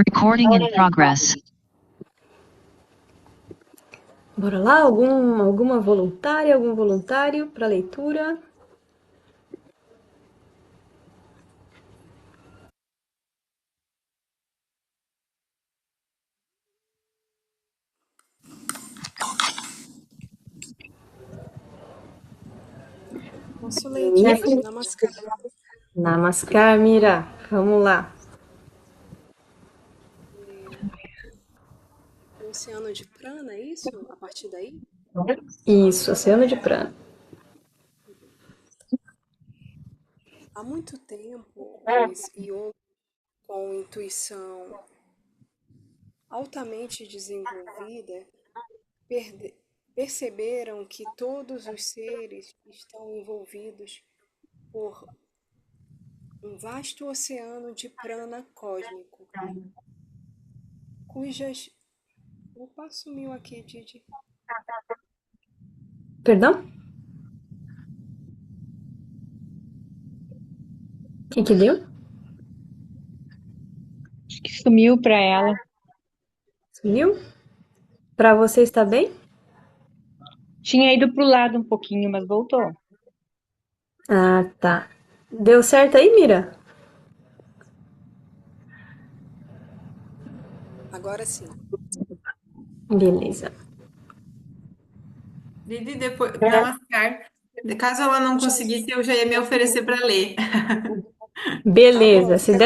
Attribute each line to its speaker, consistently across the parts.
Speaker 1: Recording in progress.
Speaker 2: Bora lá, alguma voluntária, algum voluntário para leitura?
Speaker 3: Posso ler, Didi? Namaskar.
Speaker 2: Namaskar, Mira. Vamos lá.
Speaker 3: O Oceano de Prana, é isso? A partir daí?
Speaker 2: Isso, Oceano de Prana.
Speaker 3: Há muito tempo, os yogis com intuição altamente desenvolvida perceberam que todos os seres estão envolvidos por um vasto oceano de prana cósmico, cujas... Opa, sumiu aqui, Didi.
Speaker 2: Perdão? O que deu?
Speaker 4: Acho que sumiu para ela.
Speaker 2: Sumiu? Para você está bem?
Speaker 4: Tinha ido pro lado um pouquinho, mas voltou.
Speaker 2: Ah, tá. Deu certo aí, Mira?
Speaker 3: Agora sim.
Speaker 2: Beleza.
Speaker 5: Didi, depois, Namaskar. Caso ela não conseguisse, eu já ia me oferecer para ler.
Speaker 2: Beleza.
Speaker 3: Tá bom,
Speaker 2: Se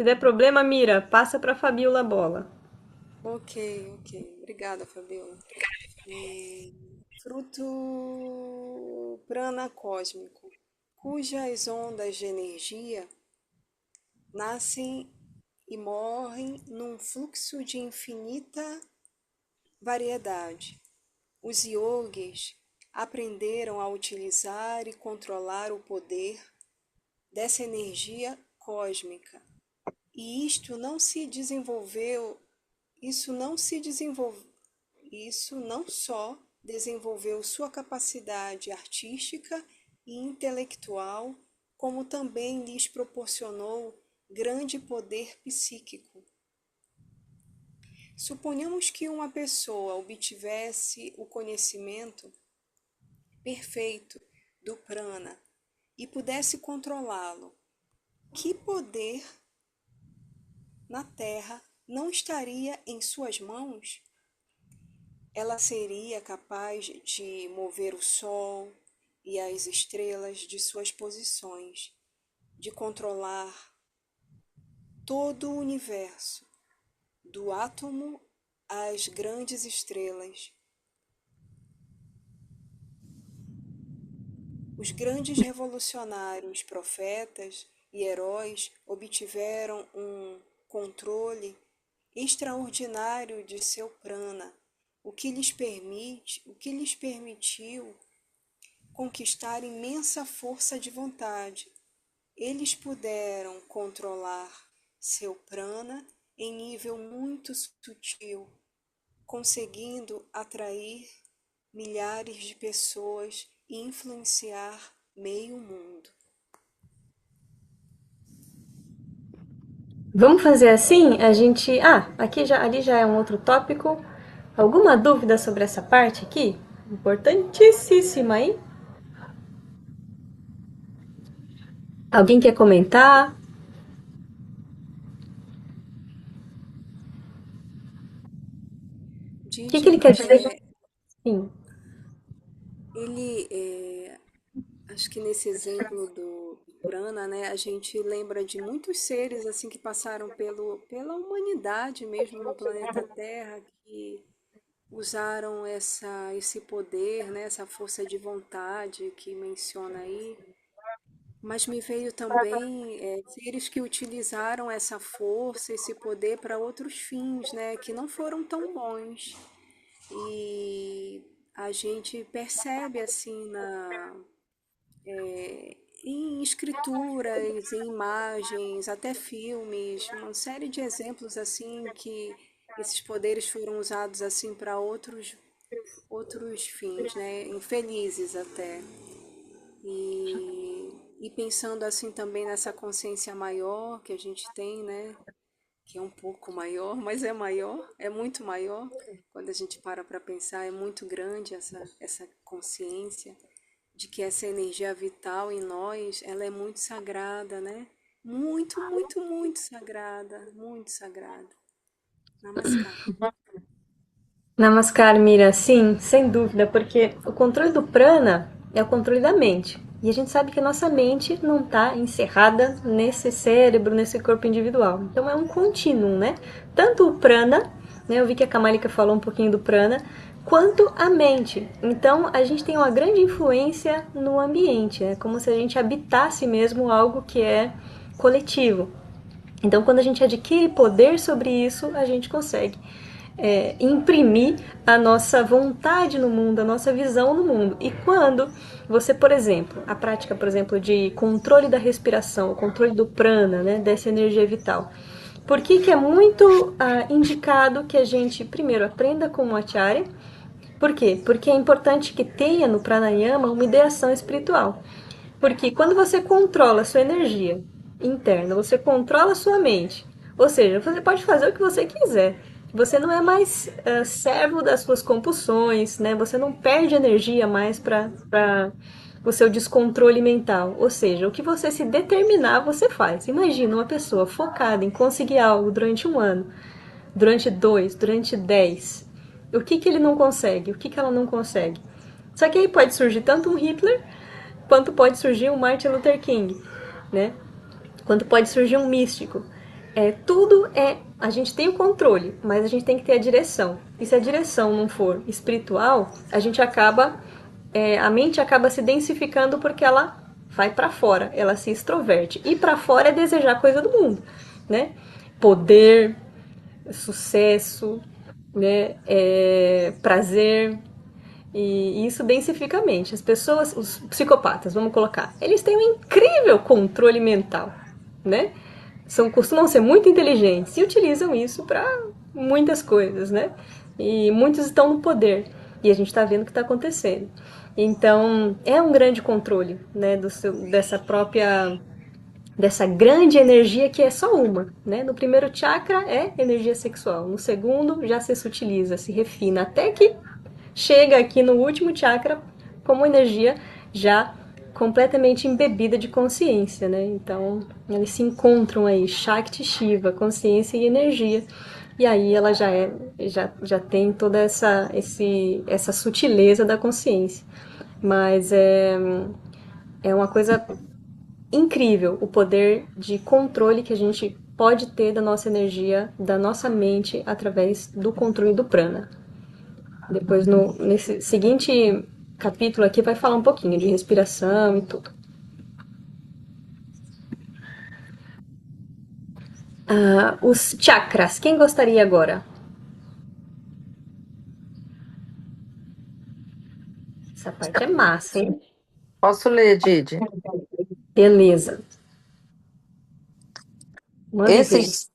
Speaker 2: der problema, Mira, passa para Fabiola a bola.
Speaker 3: ok. Obrigada, Fabiola. Fruto prana cósmico, cujas ondas de energia nascem e morrem num fluxo de infinita variedade. Os yogis aprenderam a utilizar e controlar o poder dessa energia cósmica. E isto não só desenvolveu sua capacidade artística e intelectual, como também lhes proporcionou grande poder psíquico. Suponhamos que uma pessoa obtivesse o conhecimento perfeito do prana e pudesse controlá-lo. Que poder na Terra não estaria em suas mãos? Ela seria capaz de mover o Sol e as estrelas de suas posições, de controlar todo o universo, do átomo às grandes estrelas. Os grandes revolucionários, profetas e heróis obtiveram um controle extraordinário de seu prana, o que lhes permitiu conquistar imensa força de vontade. Eles puderam controlar seu prana em nível muito sutil, conseguindo atrair milhares de pessoas e influenciar meio mundo.
Speaker 2: Vamos fazer assim? Ali já é um outro tópico. Alguma dúvida sobre essa parte aqui? Importantíssima, hein? Alguém quer comentar? O que ele quer dizer? Sim.
Speaker 3: Acho que nesse exemplo do prana, né, a gente lembra de muitos seres assim que passaram pela humanidade mesmo no planeta Terra, que usaram esse poder, né, essa força de vontade que menciona aí. Mas me veio também seres que utilizaram essa força, esse poder para outros fins, né, que não foram tão bons. E a gente percebe assim em escrituras, em imagens, até filmes, uma série de exemplos assim que esses poderes foram usados assim para outros fins, né, infelizes até. E pensando assim também nessa consciência maior que a gente tem, né, que é um pouco maior, mas é maior, é muito maior. Quando a gente para pensar, é muito grande essa consciência de que essa energia vital em nós, ela é muito sagrada, né? Muito, muito, muito sagrada, muito sagrada. Namaskar.
Speaker 2: Namaskar, Mira, sim, sem dúvida, porque o controle do prana é o controle da mente. E a gente sabe que a nossa mente não está encerrada nesse cérebro, nesse corpo individual. Então é um contínuo, né? Tanto o prana, né? Eu vi que a Kamalika falou um pouquinho do prana, quanto a mente. Então a gente tem uma grande influência no ambiente, é como se a gente habitasse mesmo algo que é coletivo. Então, quando a gente adquire poder sobre isso, a gente consegue imprimir a nossa vontade no mundo, a nossa visão no mundo. E quando você, por exemplo, a prática, por exemplo, de controle da respiração, o controle do prana, né, dessa energia vital. Por que é muito indicado que a gente primeiro aprenda com o acharya? Por quê? Porque é importante que tenha no pranayama uma ideação espiritual. Porque quando você controla a sua energia interna, você controla a sua mente, ou seja, você pode fazer o que você quiser. Você não é mais servo das suas compulsões, né? Você não perde energia mais para o seu descontrole mental. Ou seja, o que você se determinar, você faz. Imagina uma pessoa focada em conseguir algo durante um ano, durante 2, durante 10. O que ele não consegue? O que ela não consegue? Só que aí pode surgir tanto um Hitler quanto pode surgir um Martin Luther King, né? Quanto pode surgir um místico. Tudo é. A gente tem o controle, mas a gente tem que ter a direção. E se a direção não for espiritual, a gente acaba. A mente acaba se densificando porque ela vai para fora, ela se extroverte. E para fora é desejar coisa do mundo, né? Poder, sucesso, né? Prazer, e isso densificamente. As pessoas, os psicopatas, vamos colocar, eles têm um incrível controle mental, né? Costumam ser muito inteligentes e utilizam isso para muitas coisas, né? E muitos estão no poder. E a gente está vendo o que está acontecendo. Então, é um grande controle, né, dessa grande energia que é só uma, né? No primeiro chakra é energia sexual, no segundo já se sutiliza, se refina, até que chega aqui no último chakra como energia já completamente embebida de consciência, né? Então, eles se encontram aí, Shakti Shiva, consciência e energia. E aí ela já tem toda essa sutileza da consciência. Mas é uma coisa incrível o poder de controle que a gente pode ter da nossa energia, da nossa mente, através do controle do prana. Depois, nesse seguinte capítulo aqui, vai falar um pouquinho de respiração e tudo. Os chakras. Quem gostaria agora? Essa parte é massa, hein?
Speaker 1: Posso ler, Didi?
Speaker 2: Beleza. Mande ver.
Speaker 1: Esses,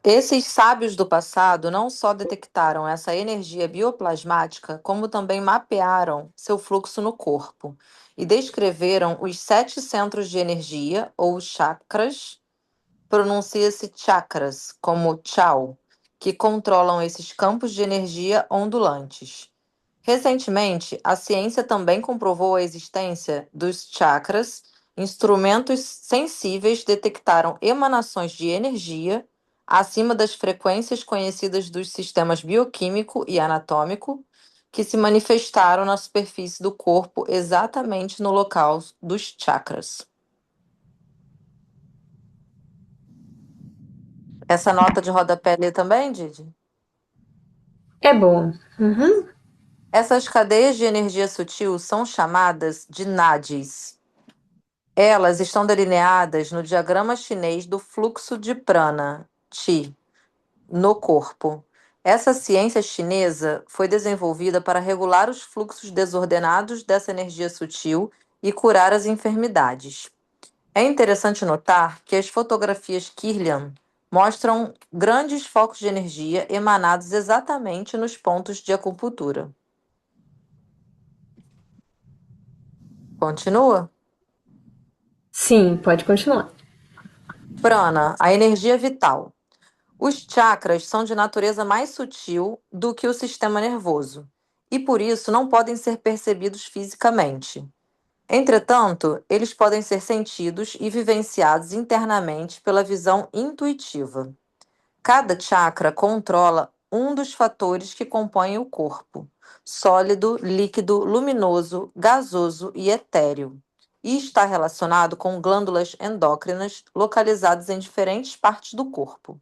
Speaker 1: esses sábios do passado não só detectaram essa energia bioplasmática, como também mapearam seu fluxo no corpo e descreveram os 7 centros de energia, ou chakras, pronuncia-se chakras, como chau, que controlam esses campos de energia ondulantes. Recentemente, a ciência também comprovou a existência dos chakras. Instrumentos sensíveis detectaram emanações de energia acima das frequências conhecidas dos sistemas bioquímico e anatômico, que se manifestaram na superfície do corpo exatamente no local dos chakras. Essa nota de rodapé lê também, Didi?
Speaker 2: É bom. Uhum.
Speaker 1: Essas cadeias de energia sutil são chamadas de nadis. Elas estão delineadas no diagrama chinês do fluxo de prana, Qi, no corpo. Essa ciência chinesa foi desenvolvida para regular os fluxos desordenados dessa energia sutil e curar as enfermidades. É interessante notar que as fotografias Kirlian mostram grandes focos de energia emanados exatamente nos pontos de acupuntura. Continua?
Speaker 2: Sim, pode continuar.
Speaker 1: Prana, a energia vital. Os chakras são de natureza mais sutil do que o sistema nervoso e, por isso, não podem ser percebidos fisicamente. Entretanto, eles podem ser sentidos e vivenciados internamente pela visão intuitiva. Cada chakra controla um dos fatores que compõem o corpo: sólido, líquido, luminoso, gasoso e etéreo, e está relacionado com glândulas endócrinas localizadas em diferentes partes do corpo.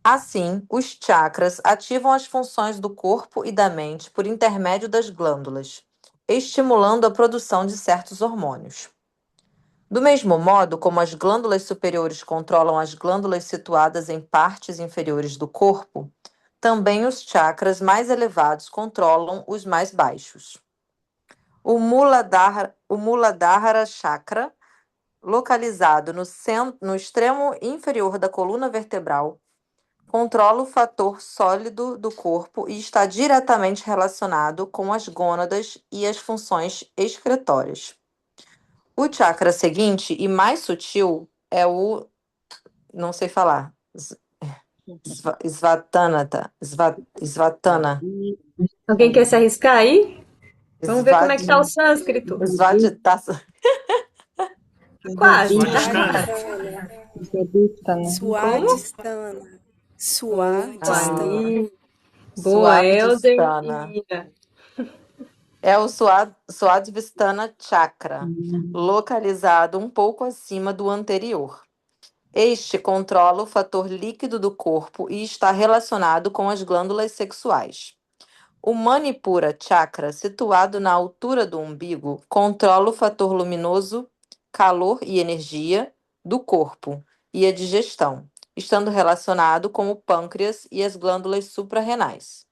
Speaker 1: Assim, os chakras ativam as funções do corpo e da mente por intermédio das glândulas, estimulando a produção de certos hormônios. Do mesmo modo como as glândulas superiores controlam as glândulas situadas em partes inferiores do corpo, também os chakras mais elevados controlam os mais baixos. O Muladhara Chakra, localizado no extremo inferior da coluna vertebral, controla o fator sólido do corpo e está diretamente relacionado com as gônadas e as funções excretórias. O chakra seguinte e mais sutil é o, não sei falar, Svatana.
Speaker 2: Alguém quer se arriscar aí? Vamos ver como é que tá o
Speaker 1: Svad,
Speaker 2: sânscrito.
Speaker 1: Svadhyasa.
Speaker 2: Tá quase, tá
Speaker 4: Swadhisthana.
Speaker 2: quase.
Speaker 3: Swadhisthana.
Speaker 4: Swadhisthana.
Speaker 2: Como?
Speaker 3: Swadhisthana.
Speaker 1: Ah,
Speaker 3: Swadhisthana.
Speaker 2: Aí, boa, Elder e
Speaker 1: Swadhisthana.
Speaker 2: Mira.
Speaker 1: É o Swadhisthana Chakra, localizado um pouco acima do anterior. Este controla o fator líquido do corpo e está relacionado com as glândulas sexuais. O Manipura Chakra, situado na altura do umbigo, controla o fator luminoso, calor e energia do corpo e a digestão, estando relacionado com o pâncreas e as glândulas suprarrenais.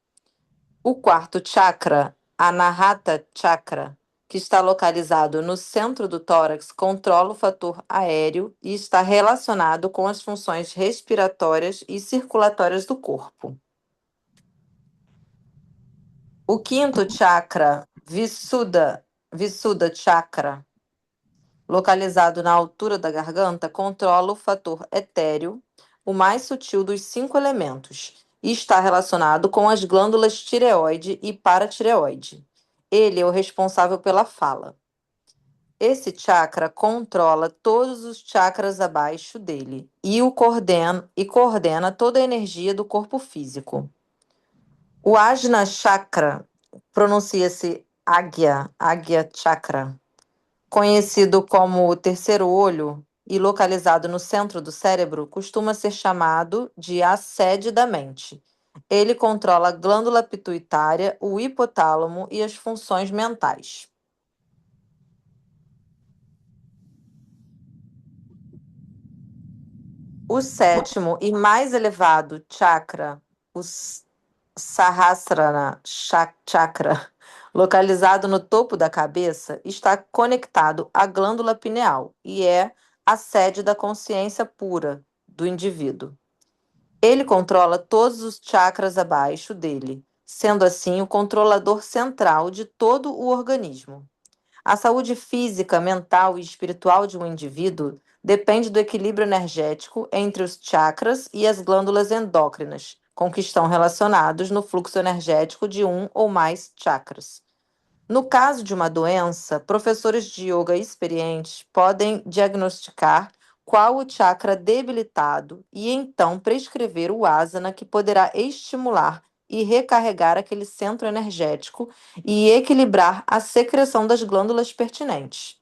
Speaker 1: O quarto chakra, Anahata Chakra, que está localizado no centro do tórax, controla o fator aéreo e está relacionado com as funções respiratórias e circulatórias do corpo. O quinto chakra, Visuddha Chakra, localizado na altura da garganta, controla o fator etéreo, o mais sutil dos 5 elementos, e está relacionado com as glândulas tireoide e paratireoide. Ele é o responsável pela fala. Esse chakra controla todos os chakras abaixo dele e coordena toda a energia do corpo físico. O Ajna Chakra, pronuncia-se Agya Chakra, conhecido como o terceiro olho e localizado no centro do cérebro, costuma ser chamado de a sede da mente. Ele controla a glândula pituitária, o hipotálamo e as funções mentais. O sétimo e mais elevado chakra, o Sahasrara Chakra, localizado no topo da cabeça, está conectado à glândula pineal e é a sede da consciência pura do indivíduo. Ele controla todos os chakras abaixo dele, sendo assim o controlador central de todo o organismo. A saúde física, mental e espiritual de um indivíduo depende do equilíbrio energético entre os chakras e as glândulas endócrinas, com que estão relacionados no fluxo energético de um ou mais chakras. No caso de uma doença, professores de yoga experientes podem diagnosticar qual o chakra debilitado e então prescrever o asana que poderá estimular e recarregar aquele centro energético e equilibrar a secreção das glândulas pertinentes.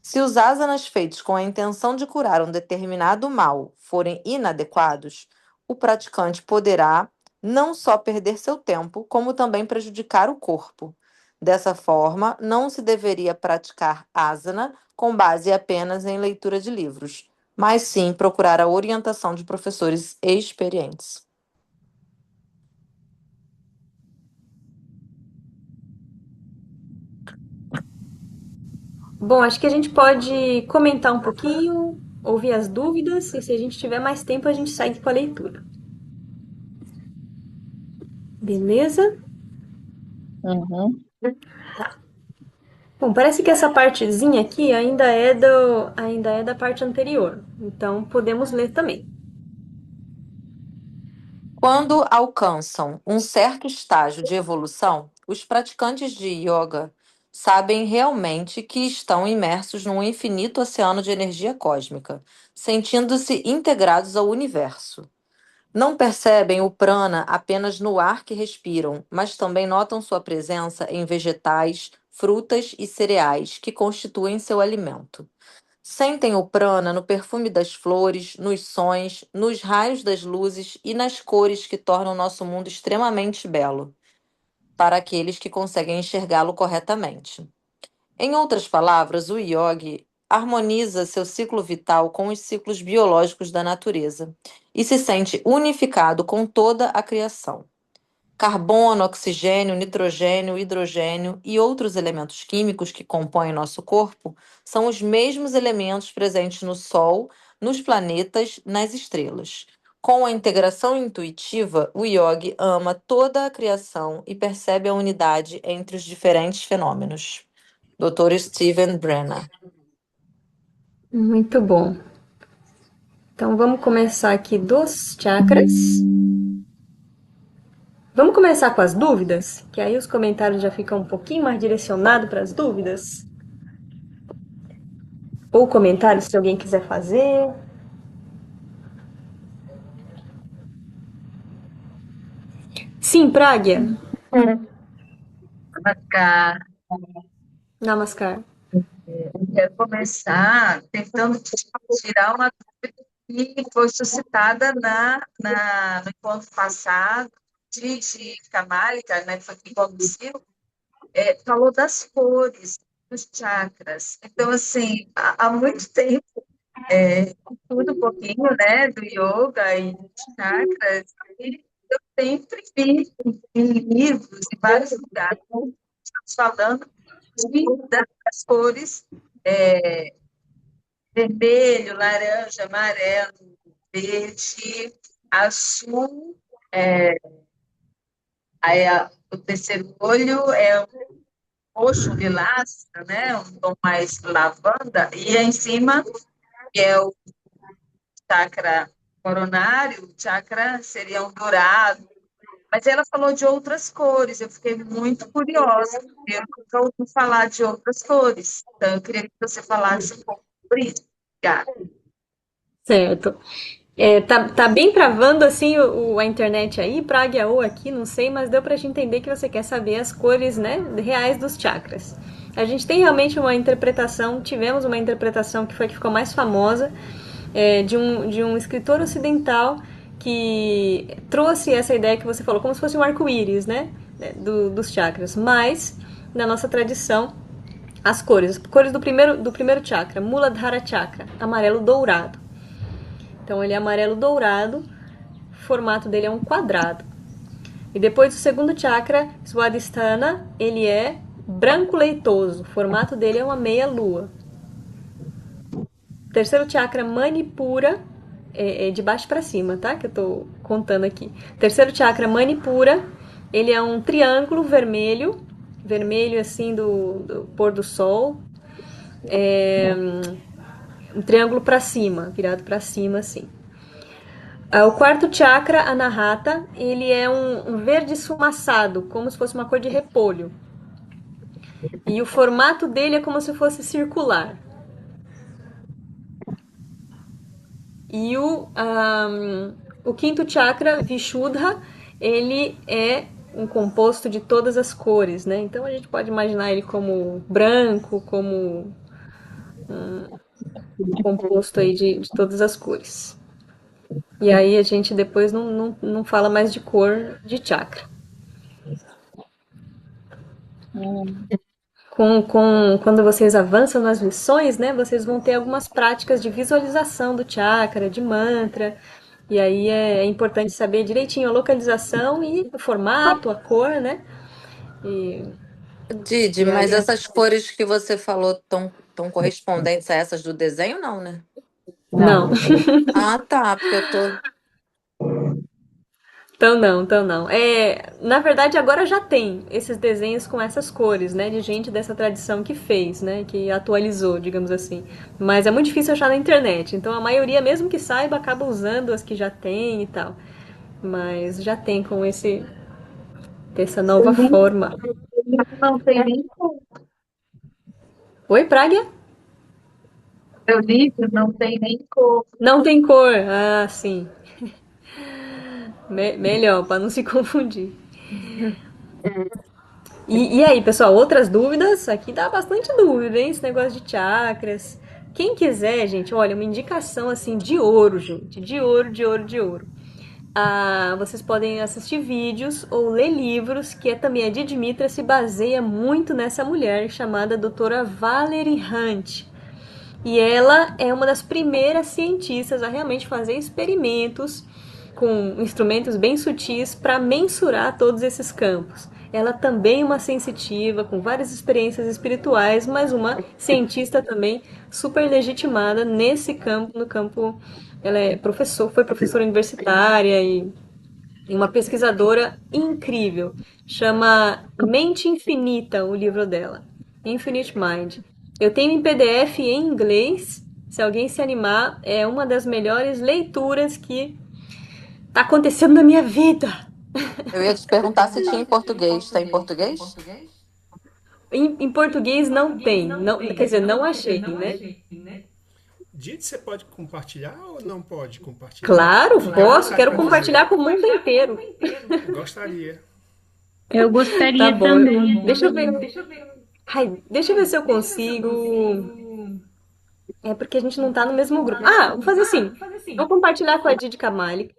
Speaker 1: Se os asanas feitos com a intenção de curar um determinado mal forem inadequados, o praticante poderá não só perder seu tempo, como também prejudicar o corpo. Dessa forma, não se deveria praticar asana com base apenas em leitura de livros, mas sim procurar a orientação de professores experientes.
Speaker 2: Bom, acho que a gente pode comentar um pouquinho, ouvir as dúvidas, e se a gente tiver mais tempo, a gente segue com a leitura. Beleza?
Speaker 4: Uhum.
Speaker 2: Bom, parece que essa partezinha aqui ainda é da parte anterior, então podemos ler também.
Speaker 1: Quando alcançam um certo estágio de evolução, os praticantes de yoga sabem realmente que estão imersos num infinito oceano de energia cósmica, sentindo-se integrados ao universo. Não percebem o prana apenas no ar que respiram, mas também notam sua presença em vegetais, frutas e cereais que constituem seu alimento. Sentem o prana no perfume das flores, nos sons, nos raios das luzes e nas cores que tornam nosso mundo extremamente belo, para aqueles que conseguem enxergá-lo corretamente. Em outras palavras, o yogi harmoniza seu ciclo vital com os ciclos biológicos da natureza e se sente unificado com toda a criação. Carbono, oxigênio, nitrogênio, hidrogênio e outros elementos químicos que compõem nosso corpo são os mesmos elementos presentes no Sol, nos planetas, nas estrelas. Com a integração intuitiva, o yogi ama toda a criação e percebe a unidade entre os diferentes fenômenos. Dr. Steven Brenner.
Speaker 2: Muito bom. Então vamos começar aqui dos chakras. Vamos começar com as dúvidas, que aí os comentários já ficam um pouquinho mais direcionados para as dúvidas. Ou comentários se alguém quiser fazer. Sim, Pragya.
Speaker 6: Namaskar.
Speaker 2: Namaskar.
Speaker 6: Quero começar tentando tirar uma dúvida que foi suscitada no encontro passado, de Kamalika, né, que foi que conduziu, falou das cores, dos chakras. Então, assim, há muito tempo, estudo um pouquinho, né, do yoga e dos chakras, e eu sempre vi em livros, em vários lugares, falando das cores vermelho, laranja, amarelo, verde, azul, o terceiro olho é um roxo lilás, né, um tom mais lavanda, e aí em cima, que é o chakra coronário, o chakra seria um dourado, mas ela falou de outras cores, eu fiquei muito curiosa, porque eu nunca ouvi falar de outras cores. Então, eu queria que você falasse um pouco sobre isso. Obrigada.
Speaker 2: Certo. Tá bem travando assim a internet aí, Pragya ou aqui, não sei, mas deu pra gente entender que você quer saber as cores, né, reais dos chakras. A gente tem realmente uma interpretação, tivemos uma interpretação que foi que ficou mais famosa, de um escritor ocidental que trouxe essa ideia que você falou, como se fosse um arco-íris, né, dos chakras. Mas, na nossa tradição, as cores do primeiro chakra, Muladhara Chakra, amarelo dourado. Então ele é amarelo dourado, o formato dele é um quadrado. E depois o segundo chakra, Swadhisthana, ele é branco leitoso, o formato dele é uma meia lua. Terceiro chakra, Manipura, é de baixo para cima, tá? Que eu tô contando aqui. Terceiro chakra, Manipura, ele é um triângulo vermelho, vermelho assim do pôr do sol. Um triângulo para cima, virado para cima assim. O quarto chakra, Anahata, ele é um verde esfumaçado, como se fosse uma cor de repolho. E o formato dele é como se fosse circular. E o quinto chakra, Vishuddha, ele é um composto de todas as cores, né? Então a gente pode imaginar ele como branco, como um composto aí de todas as cores. E aí a gente depois não fala mais de cor de chakra. Quando vocês avançam nas lições, né, vocês vão ter algumas práticas de visualização do chakra, de mantra, e aí é importante saber direitinho a localização e o formato, a cor, né? E,
Speaker 1: Didi,
Speaker 2: e
Speaker 1: mas
Speaker 2: aí,
Speaker 1: essas cores que você falou estão correspondentes a essas do desenho, não, né?
Speaker 2: não.
Speaker 1: Ah, tá, porque eu tô.
Speaker 2: Então não. Na verdade, agora já tem esses desenhos com essas cores, né? De gente dessa tradição que fez, né? Que atualizou, digamos assim. Mas é muito difícil achar na internet. Então a maioria, mesmo que saiba, acaba usando as que já tem e tal. mas já tem com essa nova forma.
Speaker 6: Não tem nem cor.
Speaker 2: Oi, Praga?
Speaker 6: Meu livro não tem nem cor.
Speaker 2: Não tem cor. Ah, sim. Melhor, para não se confundir. E aí, pessoal, outras dúvidas? Aqui dá bastante dúvida, hein? Esse negócio de chakras. Quem quiser, gente, olha, uma indicação assim de ouro, gente. De ouro, de ouro, de ouro. Vocês podem assistir vídeos ou ler livros, que também a Didmitra se baseia muito nessa mulher chamada doutora Valerie Hunt. E ela é uma das primeiras cientistas a realmente fazer experimentos com instrumentos bem sutis para mensurar todos esses campos. Ela também é uma sensitiva, com várias experiências espirituais, mas uma cientista também super legitimada nesse campo, no campo. Ela foi professora universitária e uma pesquisadora incrível. Chama Mente Infinita o livro dela. Infinite Mind. Eu tenho em PDF em inglês. Se alguém se animar, é uma das melhores leituras que está acontecendo na minha vida.
Speaker 1: Eu ia te perguntar se tinha em português. Está em português?
Speaker 2: Em português não tem. Não, quer dizer, não achei, né?
Speaker 7: Didi, você pode compartilhar ou não pode compartilhar?
Speaker 2: Claro,
Speaker 7: Fica à
Speaker 2: posso.
Speaker 7: vontade
Speaker 2: Quero
Speaker 7: pra
Speaker 2: compartilhar com o mundo inteiro.
Speaker 7: dizer. Gostaria.
Speaker 4: Eu
Speaker 2: Tá
Speaker 4: gostaria
Speaker 2: bom.
Speaker 4: também.
Speaker 2: Deixa eu ver. Ai, deixa eu ver se eu consigo. É porque a gente não tá no mesmo grupo. Vou fazer assim. Vou compartilhar com a Didi Kamali.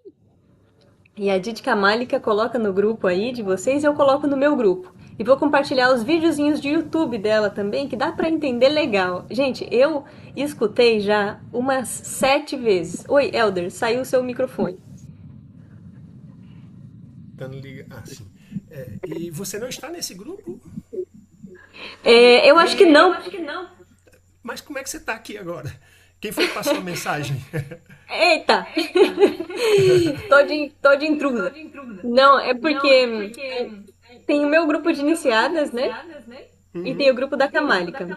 Speaker 2: E a Didi Kamalica coloca no grupo aí de vocês e eu coloco no meu grupo. E vou compartilhar os videozinhos de YouTube dela também, que dá pra entender legal. Gente, eu escutei já umas 7 vezes. Oi, Elder, saiu o seu microfone.
Speaker 7: Dando liga. Sim. E você não está nesse grupo?
Speaker 2: Eu acho que não.
Speaker 7: Mas como é que você está aqui agora? Quem foi que passou a mensagem?
Speaker 2: Eita! tô de intrusa. Não, é porque tem o meu grupo de iniciadas, né? E tem o grupo da Kamalica.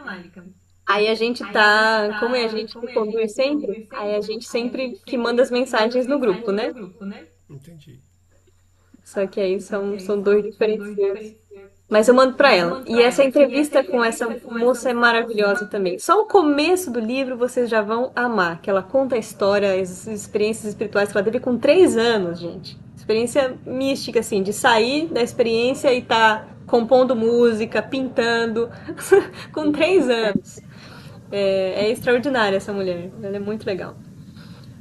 Speaker 2: Aí a gente tá, como é a gente que conduz sempre, aí a gente sempre que manda as mensagens no grupo, né?
Speaker 7: Entendi.
Speaker 2: Só que aí são dois diferentes grupos. Mas eu mando pra ela. E essa entrevista com essa moça é maravilhosa também. Só o começo do livro vocês já vão amar, que ela conta a história, as experiências espirituais que ela teve com 3 anos, gente. Experiência mística, assim, de sair da experiência e tá compondo música, pintando, com 3 anos. É extraordinária essa mulher, ela é muito legal.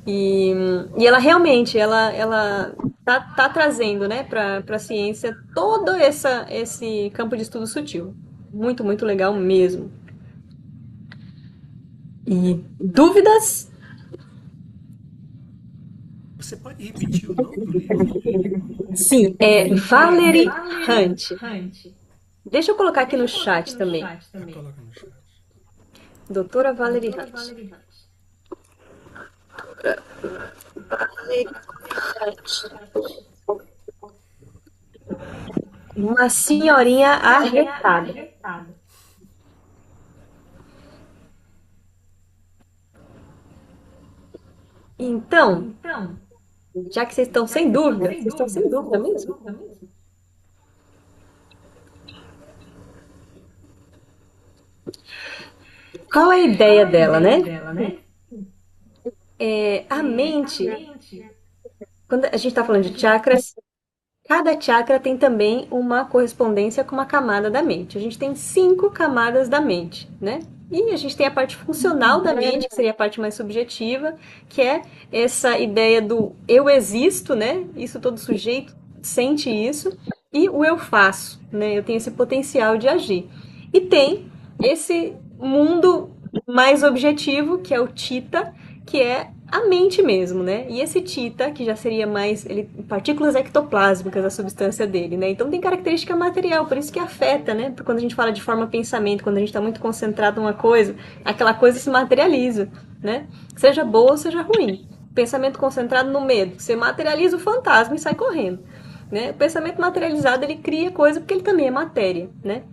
Speaker 2: E ela realmente, ela tá trazendo, né, para a ciência todo esse campo de estudo sutil. Muito, muito legal mesmo. E dúvidas?
Speaker 7: Você pode repetir o nome do livro?
Speaker 2: Sim, é Valerie Hunt. Deixa eu colocar aqui no chat também.
Speaker 7: Coloca no chat.
Speaker 2: Doutora Valerie Hunt. Uma senhorinha arretada. Então, já que vocês estão sem dúvida, vocês estão sem dúvida mesmo? Qual é a ideia dela, né? A mente, quando a gente está falando de chakras, cada chakra tem também uma correspondência com uma camada da mente. A gente tem 5 camadas da mente, né? E a gente tem a parte funcional da mente, que seria a parte mais subjetiva, que é essa ideia do eu existo, né? Isso todo sujeito sente isso. E o eu faço, né? Eu tenho esse potencial de agir. E tem esse mundo mais objetivo, que é o Chitta, que é a mente mesmo, né? E esse Chitta, que já seria mais partículas ectoplásmicas, a substância dele, né? Então tem característica material, por isso que afeta, né? Porque quando a gente fala de forma pensamento, quando a gente está muito concentrado em uma coisa, aquela coisa se materializa, né? Seja boa ou seja ruim. Pensamento concentrado no medo, você materializa o fantasma e sai correndo, né? O pensamento materializado, ele cria coisa porque ele também é matéria, né?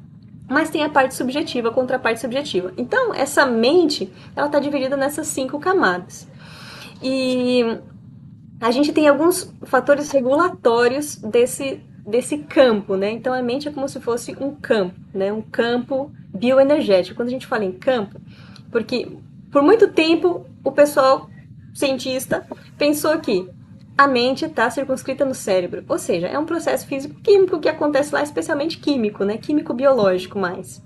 Speaker 2: Mas tem a parte subjetiva, a contraparte subjetiva. Então, essa mente, ela está dividida nessas 5 camadas. E a gente tem alguns fatores regulatórios desse campo, né? Então a mente é como se fosse um campo, né? Um campo bioenergético. Quando a gente fala em campo, porque por muito tempo o pessoal cientista pensou que a mente está circunscrita no cérebro, ou seja, é um processo físico-químico que acontece lá, especialmente químico, né? Químico-biológico mais.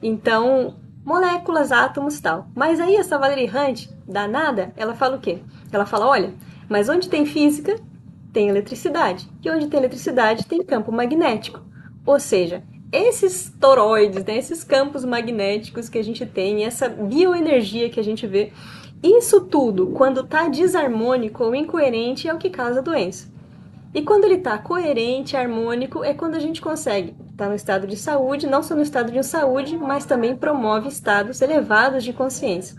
Speaker 2: Então, moléculas, átomos, tal. Mas aí essa Valerie Hunt, danada, ela fala o quê? Ela fala, olha, mas onde tem física, tem eletricidade. E onde tem eletricidade, tem campo magnético. Ou seja, esses toroides, né, esses campos magnéticos que a gente tem, essa bioenergia que a gente vê, isso tudo, quando está desarmônico ou incoerente, é o que causa a doença. E quando ele está coerente, harmônico, é quando a gente consegue estar no estado de saúde, não só no estado de saúde, mas também promove estados elevados de consciência.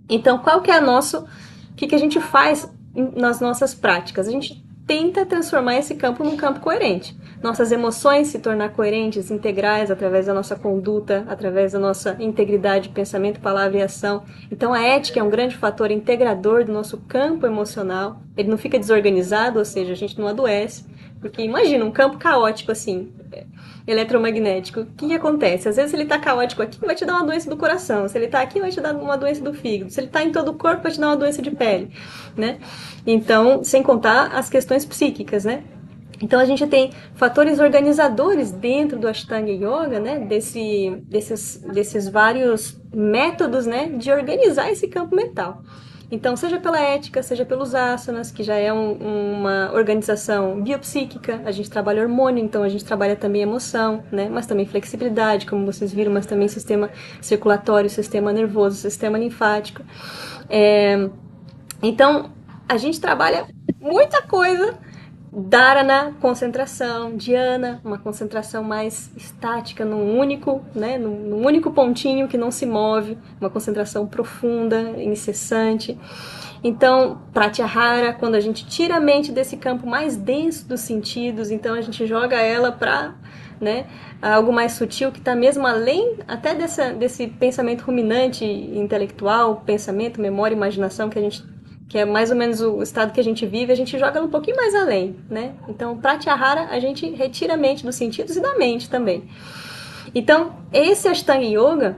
Speaker 2: Então, qual que é o que a gente faz nas nossas práticas? A gente tenta transformar esse campo num campo coerente. Nossas emoções se tornar coerentes, integrais, através da nossa conduta, através da nossa integridade, pensamento, palavra e ação. Então, a ética é um grande fator integrador do nosso campo emocional. Ele não fica desorganizado, ou seja, a gente não adoece. Porque imagina um campo caótico assim, eletromagnético. O que acontece? Às vezes ele está caótico aqui, vai te dar uma doença do coração. Se ele está aqui, vai te dar uma doença do fígado. Se ele está em todo o corpo, vai te dar uma doença de pele, né? Então, sem contar as questões psíquicas, né? Então a gente tem fatores organizadores dentro do Ashtanga Yoga, né? Desses vários métodos, né? De organizar esse campo mental. Então, seja pela ética, seja pelos asanas, que já é uma organização biopsíquica, a gente trabalha hormônio, então a gente trabalha também emoção, né? Mas também flexibilidade, como vocês viram, mas também sistema circulatório, sistema nervoso, sistema linfático. Então, a gente trabalha muita coisa. Dharana, concentração. Dhyana, uma concentração mais estática num único, né, num único pontinho que não se move, uma concentração profunda, incessante. Então, pratyahara, quando a gente tira a mente desse campo mais denso dos sentidos, então a gente joga ela para, né, algo mais sutil que está mesmo além até desse pensamento ruminante intelectual, pensamento, memória, imaginação que é mais ou menos o estado que a gente vive, a gente joga um pouquinho mais além, né? Então, pratyahara, a gente retira a mente dos sentidos e da mente também. Então, esse Ashtanga Yoga,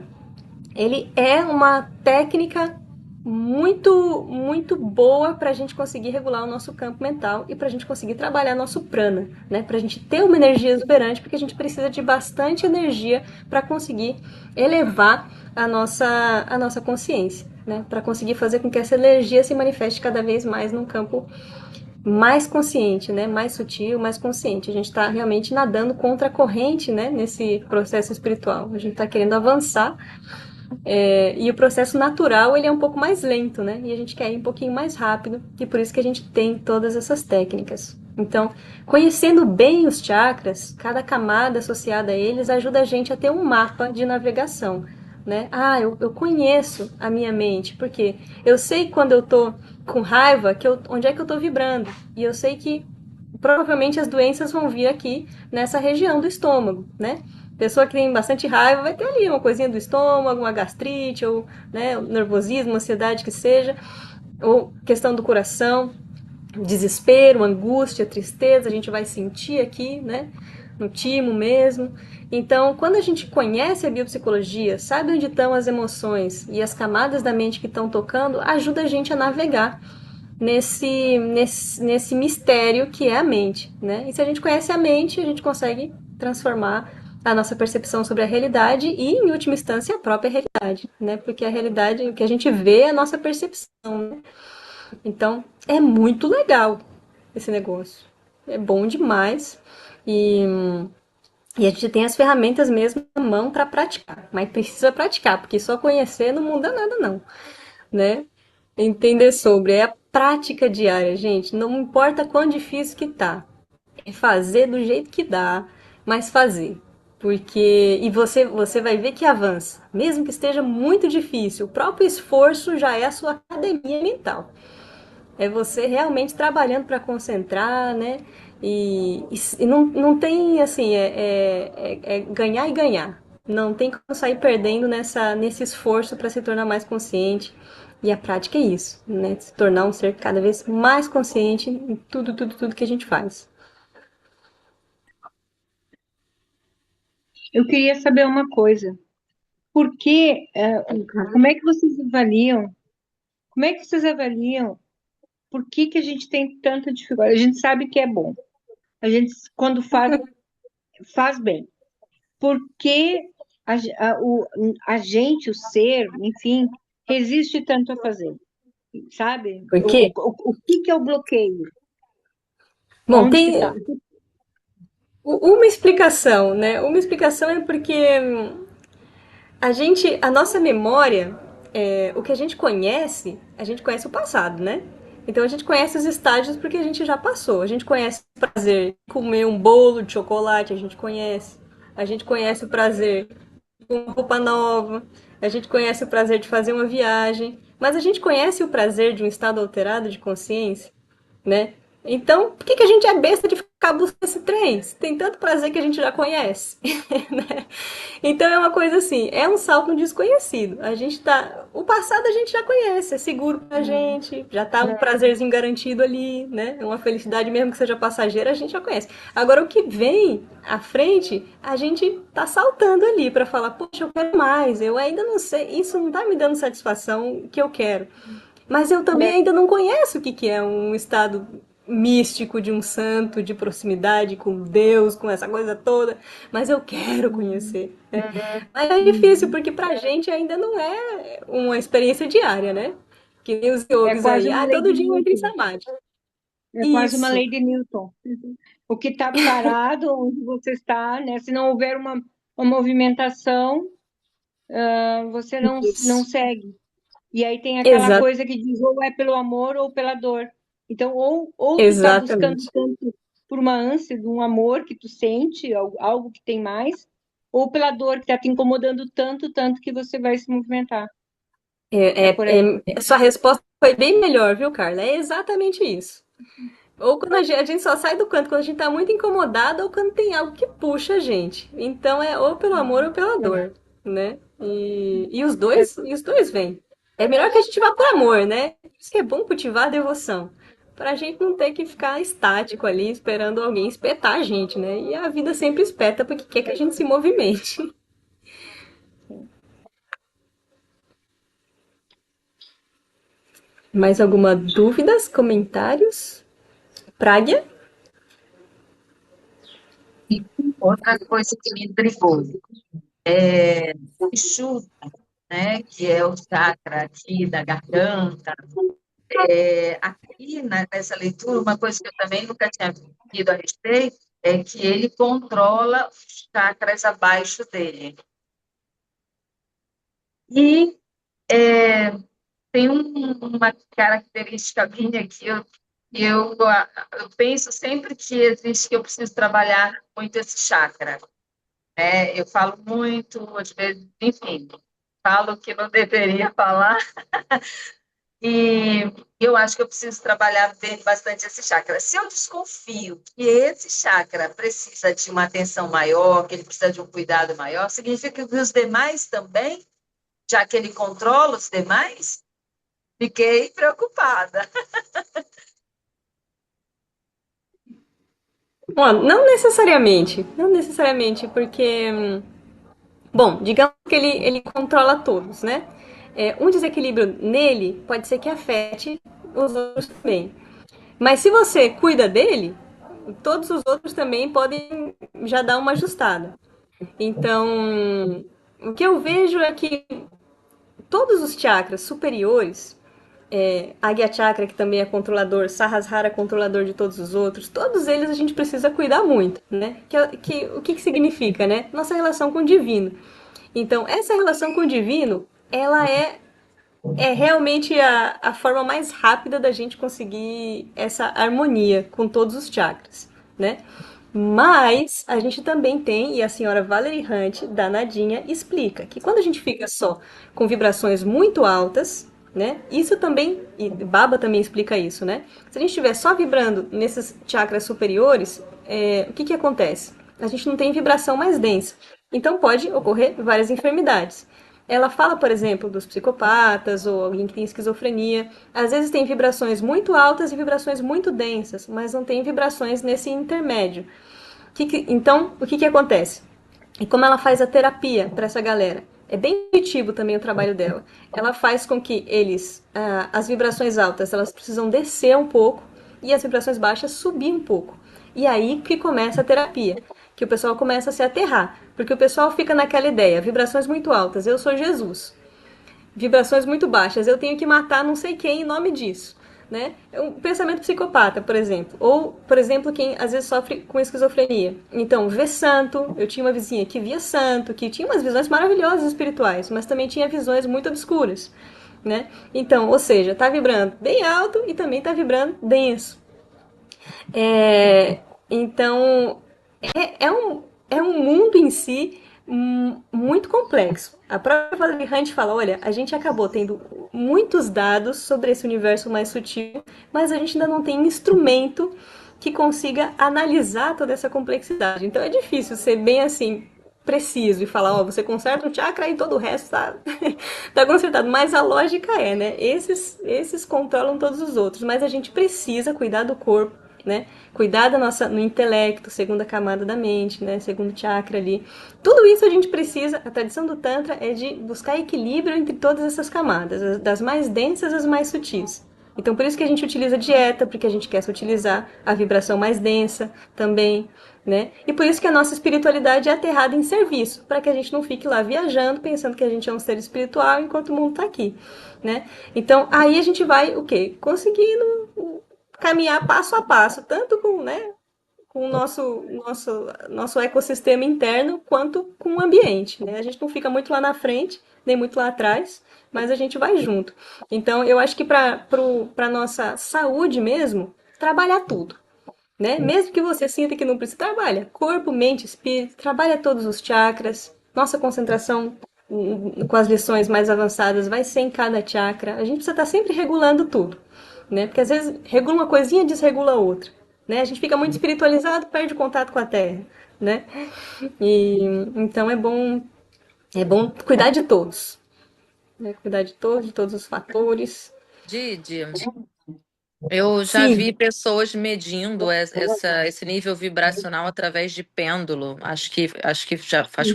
Speaker 2: ele é uma técnica muito boa para a gente conseguir regular o nosso campo mental e para a gente conseguir trabalhar nosso prana, né? Para a gente ter uma energia exuberante, porque a gente precisa de bastante energia para conseguir elevar a nossa consciência, né? Para conseguir fazer com que essa energia se manifeste cada vez mais num campo mais consciente, né? Mais sutil, mais consciente. A gente está realmente nadando contra a corrente, né? Nesse processo espiritual. A gente está querendo avançar e o processo natural ele é um pouco mais lento, né? E a gente quer ir um pouquinho mais rápido, e por isso que a gente tem todas essas técnicas. Então, conhecendo bem os chakras, cada camada associada a eles ajuda a gente a ter um mapa de navegação, né? Ah, eu conheço a minha mente, porque eu sei quando eu tô com raiva, onde é que eu tô vibrando, e eu sei que provavelmente as doenças vão vir aqui nessa região do estômago, né? Pessoa que tem bastante raiva vai ter ali uma coisinha do estômago, uma gastrite, ou né, nervosismo, ansiedade que seja, ou questão do coração, desespero, angústia, tristeza, a gente vai sentir aqui, né? No timo mesmo. Então, quando a gente conhece a biopsicologia, sabe onde estão as emoções e as camadas da mente que estão tocando, ajuda a gente a navegar nesse mistério que é a mente, né? E se a gente conhece a mente, a gente consegue transformar a nossa percepção sobre a realidade e, em última instância, a própria realidade, né? Porque a realidade, o que a gente vê é a nossa percepção, né? Então, é muito legal esse negócio. É bom demais e, e a gente tem as ferramentas mesmo na mão para praticar, mas precisa praticar, porque só conhecer não muda nada não, né? Entender sobre é a prática diária, gente. Não importa quão difícil que tá, é fazer do jeito que dá, mas fazer. Porque e você vai ver que avança, mesmo que esteja muito difícil. O próprio esforço já é a sua academia mental. É você realmente trabalhando para concentrar, né? E não tem assim, é ganhar e ganhar. Não tem como sair perdendo nesse esforço para se tornar mais consciente. E a prática é isso, né? Se tornar um ser cada vez mais consciente em tudo, tudo, tudo que a gente faz.
Speaker 4: Eu queria saber uma coisa. Por que, como é que vocês avaliam, como é que vocês avaliam por que que a gente tem tanta dificuldade? A gente sabe que é bom. A gente, quando faz, faz bem. Por que a gente, o ser, enfim, resiste tanto a fazer? Sabe?
Speaker 2: Por quê?
Speaker 4: O que que é o bloqueio?
Speaker 2: Bom,
Speaker 4: Onde que está?
Speaker 2: tem uma explicação, né? Uma explicação é porque a nossa memória, o que a gente conhece o passado, né? Então a gente conhece os estágios porque a gente já passou. A gente conhece o prazer de comer um bolo de chocolate, a gente conhece. A gente conhece o prazer de uma roupa nova. A gente conhece o prazer de fazer uma viagem. Mas a gente conhece o prazer de um estado alterado de consciência, né? Então, por que que a gente é besta de ficar buscando esse trem? Tem tanto prazer que a gente já conhece, né? Então é uma coisa assim, é um salto no desconhecido. O passado a gente já conhece, é seguro pra gente, já tá um prazerzinho garantido ali, né? Uma felicidade mesmo que seja passageira, a gente já conhece. Agora o que vem à frente, a gente tá saltando ali pra falar, poxa, eu quero mais, eu ainda não sei, isso não tá me dando satisfação que eu quero. Mas eu também ainda não conheço o que que é um estado místico de um santo, de proximidade com Deus, com essa coisa toda, mas eu quero conhecer. Né? Mas é difícil, porque pra gente ainda não é uma experiência diária, né? Que nem os
Speaker 4: É
Speaker 2: yogis
Speaker 4: quase
Speaker 2: aí,
Speaker 4: uma lei
Speaker 2: todo
Speaker 4: de
Speaker 2: dia eu entro em
Speaker 4: Newton.
Speaker 2: samadhi.
Speaker 4: É quase uma
Speaker 2: Isso,
Speaker 4: lei de Newton. O que está parado, onde você está, né? Se não houver uma movimentação, você não
Speaker 2: isso,
Speaker 4: segue. E aí tem aquela
Speaker 2: exa
Speaker 4: coisa que diz ou é pelo amor ou pela dor. Então, ou tu está buscando
Speaker 2: exatamente.
Speaker 4: tanto por uma ânsia de um amor que tu sente, algo que tem mais, ou pela dor que está te incomodando tanto, tanto que você vai se movimentar. É por aí.
Speaker 2: Sua resposta foi bem melhor, viu, Carla? É exatamente isso. Ou quando a gente só sai do canto quando a gente tá muito incomodado ou quando tem algo que puxa a gente. Então é ou pelo amor ou pela dor, né? E os dois vêm. É melhor que a gente vá por amor, né? Por isso que é bom cultivar a devoção. Pra gente não ter que ficar estático ali esperando alguém espetar a gente, né? E a vida sempre espeta porque quer que a gente se movimente. Mais alguma dúvidas, comentários? Praga?
Speaker 6: E outra coisa que me intrigou é o Exu, né, que é o chakra aqui da garganta. Aqui nessa leitura, uma coisa que eu também nunca tinha lido a respeito é que ele controla os chakras abaixo dele. E tem uma característica minha eu penso sempre que existe que eu preciso trabalhar muito esse chakra. Eu falo muito, às vezes, enfim, falo que não deveria falar, e eu acho que eu preciso trabalhar bastante esse chakra. Se eu desconfio que esse chakra precisa de uma atenção maior, que ele precisa de um cuidado maior, significa que os demais também, já que ele controla os demais, fiquei preocupada.
Speaker 2: Bom, não necessariamente. Não necessariamente, porque bom, digamos que ele controla todos, né? Um desequilíbrio nele pode ser que afete os outros também. Mas se você cuida dele, todos os outros também podem já dar uma ajustada. Então, o que eu vejo é que todos os chakras superiores, Agya Chakra, que também é controlador, Sahasrara, controlador de todos os outros, todos eles a gente precisa cuidar muito, né? O que significa, né? Nossa relação com o divino. Então, essa relação com o divino, ela é realmente a forma mais rápida da gente conseguir essa harmonia com todos os chakras, né? Mas a gente também tem, e a senhora Valerie Hunt, da Nadinha, explica que quando a gente fica só com vibrações muito altas, né? Isso também, e Baba também explica isso, né? Se a gente estiver só vibrando nesses chakras superiores, o que que acontece? A gente não tem vibração mais densa. Então pode ocorrer várias enfermidades. ela fala, por exemplo, dos psicopatas ou alguém que tem esquizofrenia. Às vezes tem vibrações muito altas e vibrações muito densas, mas não tem vibrações nesse intermédio. Então, o que acontece? E como ela faz a terapia para essa galera? É bem intuitivo também o trabalho dela. Ela faz com que as vibrações altas, elas precisam descer um pouco e as vibrações baixas subir um pouco. E aí que começa a terapia, que o pessoal começa a se aterrar, porque o pessoal fica naquela ideia, vibrações muito altas, eu sou Jesus. Vibrações muito baixas, eu tenho que matar não sei quem em nome disso. Né? É um pensamento psicopata, por exemplo. Ou, por exemplo, quem às vezes sofre com esquizofrenia. Então, vê santo. Eu tinha uma vizinha que via santo, que tinha umas visões maravilhosas espirituais, mas também tinha visões muito obscuras. Né? Então, ou seja, tá vibrando bem alto e também tá vibrando denso. Então, é um mundo em si muito complexo. A própria Valerie Hunt fala, olha, a gente acabou tendo muitos dados sobre esse universo mais sutil, mas a gente ainda não tem instrumento que consiga analisar toda essa complexidade. Então é difícil ser bem assim preciso e falar, ó, você conserta um chakra e todo o resto tá, tá consertado. Mas a lógica é, né? Esses controlam todos os outros, mas a gente precisa cuidar do corpo, né? Cuidar da nossa, no intelecto, segunda camada da mente, né? Segundo chakra ali. Tudo isso a gente precisa, a tradição do Tantra é de buscar equilíbrio entre todas essas camadas, das mais densas às mais sutis. Então, por isso que a gente utiliza dieta, porque a gente quer se utilizar a vibração mais densa também, né? E por isso que a nossa espiritualidade é aterrada em serviço, para que a gente não fique lá viajando, pensando que a gente é um ser espiritual enquanto o mundo está aqui, né? Então, aí a gente vai, o quê? Conseguindo caminhar passo a passo, tanto com, né, com o nosso ecossistema interno, quanto com o ambiente, né? A gente não fica muito lá na frente, nem muito lá atrás, mas a gente vai junto. Então, eu acho que para a nossa saúde mesmo, trabalhar tudo, né? Mesmo que você sinta que não precisa, trabalha. Corpo, mente, espírito, trabalha todos os chakras. Nossa concentração com as lições mais avançadas vai ser em cada chakra. A gente precisa estar sempre regulando tudo, né? Porque às vezes regula uma coisinha, desregula outra, né? A gente fica muito espiritualizado, perde contato com a Terra, né? E então é bom cuidar de todos, né? Cuidar de todos os fatores.
Speaker 1: Didi, eu já
Speaker 2: Sim.
Speaker 1: vi pessoas medindo esse nível vibracional através de pêndulo. Acho que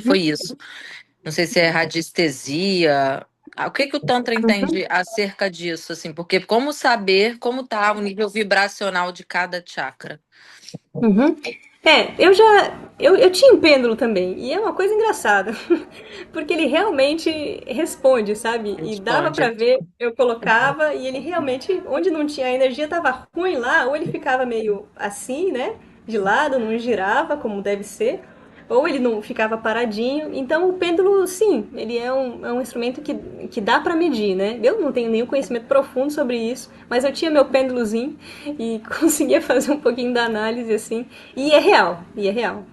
Speaker 1: foi isso. Não sei se é radiestesia. O que que o Tantra entende acerca disso, assim? Porque como saber como está o nível vibracional de cada chakra?
Speaker 2: Uhum. Eu tinha um pêndulo também, e é uma coisa engraçada, porque ele realmente responde, sabe? E dava
Speaker 1: Responde.
Speaker 2: pra ver, eu colocava e ele realmente, onde não tinha a energia tava ruim lá, ou ele ficava meio assim, né? De lado, não girava como deve ser, ou ele não ficava paradinho. Então o pêndulo, sim, ele é um instrumento que dá para medir, né? Eu não tenho nenhum conhecimento profundo sobre isso, mas eu tinha meu pêndulozinho e conseguia fazer um pouquinho da análise assim. E é real.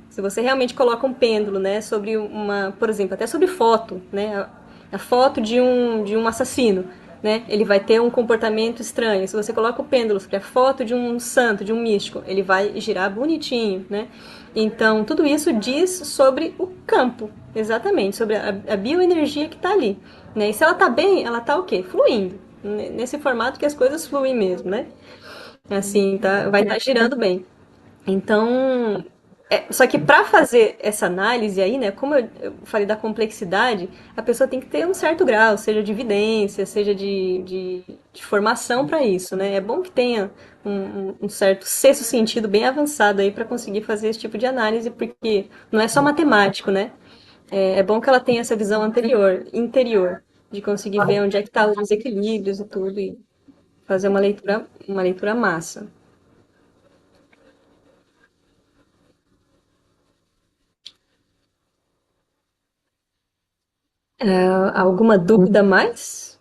Speaker 2: Se você realmente coloca um pêndulo, né, sobre uma, por exemplo, até sobre foto, né, a foto de um assassino, né, ele vai ter um comportamento estranho. Se você coloca o pêndulo sobre a foto de um santo, de um místico, ele vai girar bonitinho, né? Então, tudo isso diz sobre o campo, exatamente, sobre a bioenergia que está ali. Né? E se ela está bem, ela está o quê? Fluindo. Nesse formato que as coisas fluem mesmo, né? Assim, tá, vai estar girando bem. Então, só que para fazer essa análise aí, né, como eu falei da complexidade, a pessoa tem que ter um certo grau, seja de evidência, seja de formação para isso, né? É bom que tenha um certo sexto sentido bem avançado aí para conseguir fazer esse tipo de análise, porque não é só matemático, né? É bom que ela tenha essa visão interior, de conseguir ver onde é que estão os desequilíbrios e tudo, e fazer uma leitura massa. Alguma dúvida mais?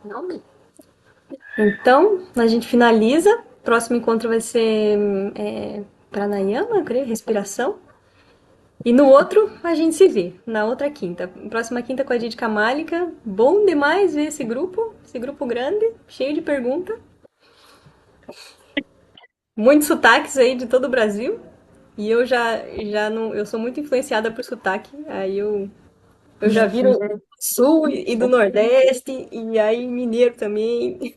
Speaker 2: Não. Então, a gente finaliza. Próximo encontro vai ser pranayama, eu creio, respiração. E no outro, a gente se vê, na outra quinta. Próxima quinta com a Didi Kamálika. Bom demais ver esse grupo grande, cheio de pergunta. Muitos sotaques aí de todo o Brasil. E eu já não, eu sou muito influenciada por sotaque, aí eu já viro do sul e do nordeste, e aí mineiro também.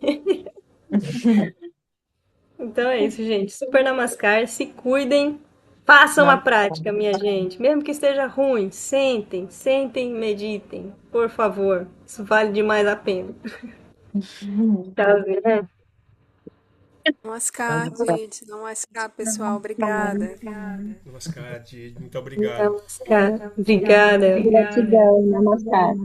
Speaker 2: Então é isso, gente. Super Namaskar, se cuidem, façam a
Speaker 1: Namastê.
Speaker 2: prática, minha gente. Mesmo que esteja ruim, sentem, sentem e meditem, por favor. Isso vale demais a pena. Tchauzinho.
Speaker 3: Namaskar, gente. Namaskar, pessoal. Obrigada.
Speaker 7: Namaskar, Didi. Muito obrigado.
Speaker 2: Namaskar. Obrigada.
Speaker 4: Gratidão, namaskar.